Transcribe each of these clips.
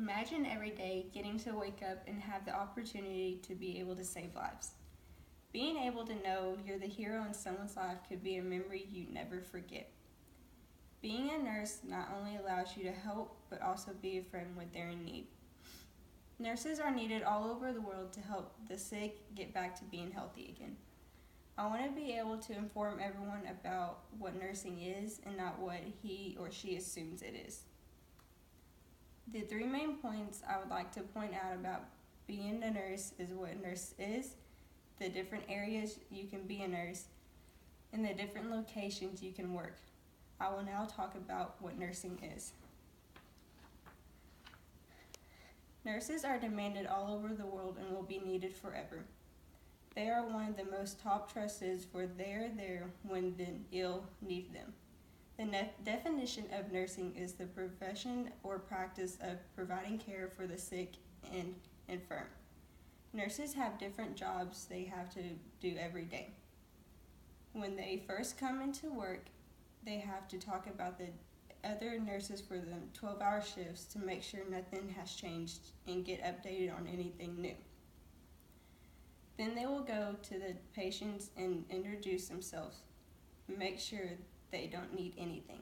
Imagine every day getting to wake up and have the opportunity to be able to save lives. Being able to know you're the hero in someone's life could be a memory you never forget. Being a nurse not only allows you to help, but also be a friend when they're in need. Nurses are needed all over the world to help the sick get back to being healthy again. I want to be able to inform everyone about what nursing is and not what he or she assumes it is. The three main points I would like to point out about being a nurse is what a nurse is, the different areas you can be a nurse, and the different locations you can work. I will now talk about what nursing is. Nurses are demanded all over the world and will be needed forever. They are one of the most top trusted for they are there when the ill need them. The definition of nursing is the profession or practice of providing care for the sick and infirm. Nurses have different jobs they have to do every day. When they first come into work, they have to talk about the other nurses for the 12-hour shifts to make sure nothing has changed and get updated on anything new. Then they will go to the patients and introduce themselves, make sure they don't need anything.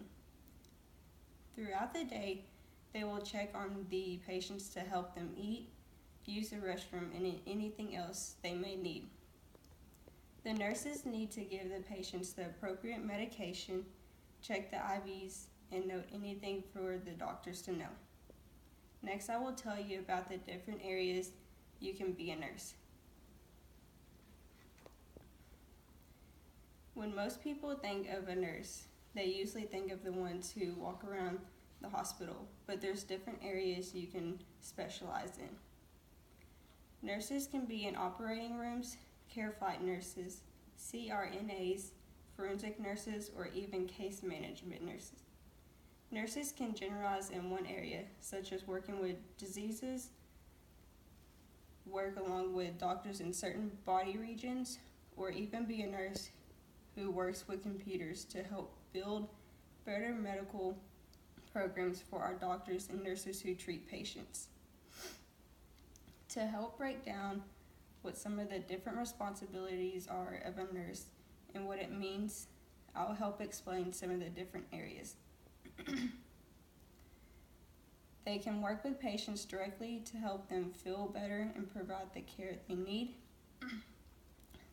Throughout the day, they will check on the patients to help them eat, use the restroom, and anything else they may need. The nurses need to give the patients the appropriate medication, check the IVs, and note anything for the doctors to know. Next, I will tell you about the different areas you can be a nurse. When most people think of a nurse, they usually think of the ones who walk around the hospital, but there's different areas you can specialize in. Nurses can be in operating rooms, care flight nurses, CRNAs, forensic nurses, or even case management nurses. Nurses can generalize in one area, such as working with diseases, work along with doctors in certain body regions, or even be a nurse who works with computers to help build better medical programs for our doctors and nurses who treat patients. To help break down what some of the different responsibilities are of a nurse and what it means, I'll help explain some of the different areas. They can work with patients directly to help them feel better and provide the care they need.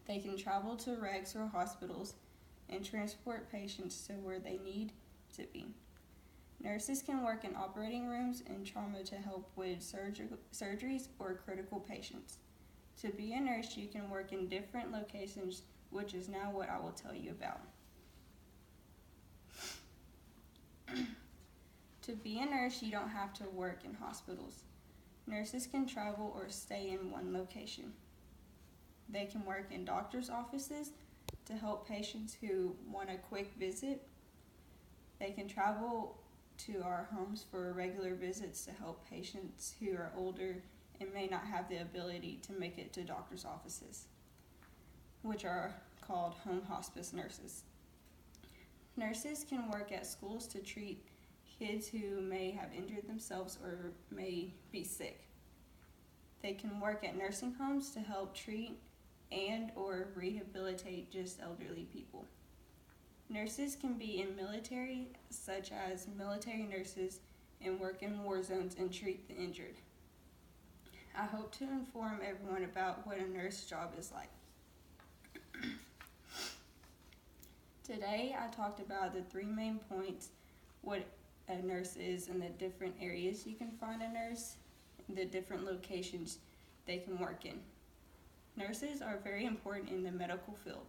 They can travel to regs or hospitals and transport patients to where they need to be. Nurses can work in operating rooms and trauma to help with surgeries or critical patients. To be a nurse, you can work in different locations, which is now what I will tell you about. To be a nurse, you don't have to work in hospitals. Nurses can travel or stay in one location. They can work in doctor's offices to help patients who want a quick visit. They can travel to our homes for regular visits to help patients who are older and may not have the ability to make it to doctor's offices, which are called home hospice nurses. Nurses can work at schools to treat kids who may have injured themselves or may be sick. They can work at nursing homes to help treat and or rehabilitate just elderly people. Nurses can be in military, such as military nurses, and work in war zones and treat the injured. I hope to inform everyone about what a nurse job is like. Today I talked about the three main points, what a nurse is and the different areas you can find a nurse, and the different locations they can work in. Nurses are very important in the medical field.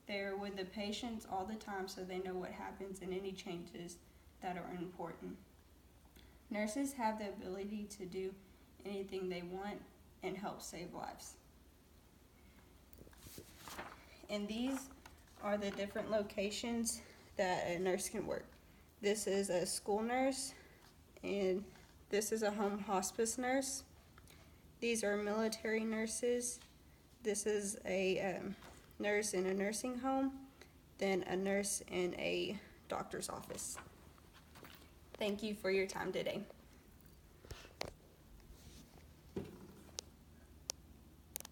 They are with the patients all the time so they know what happens and any changes that are important. Nurses have the ability to do anything they want and help save lives. And these are the different locations that a nurse can work. This is a school nurse, and this is a home hospice nurse. These are military nurses. This is a nurse in a nursing home, then a nurse in a doctor's office. Thank you for your time today.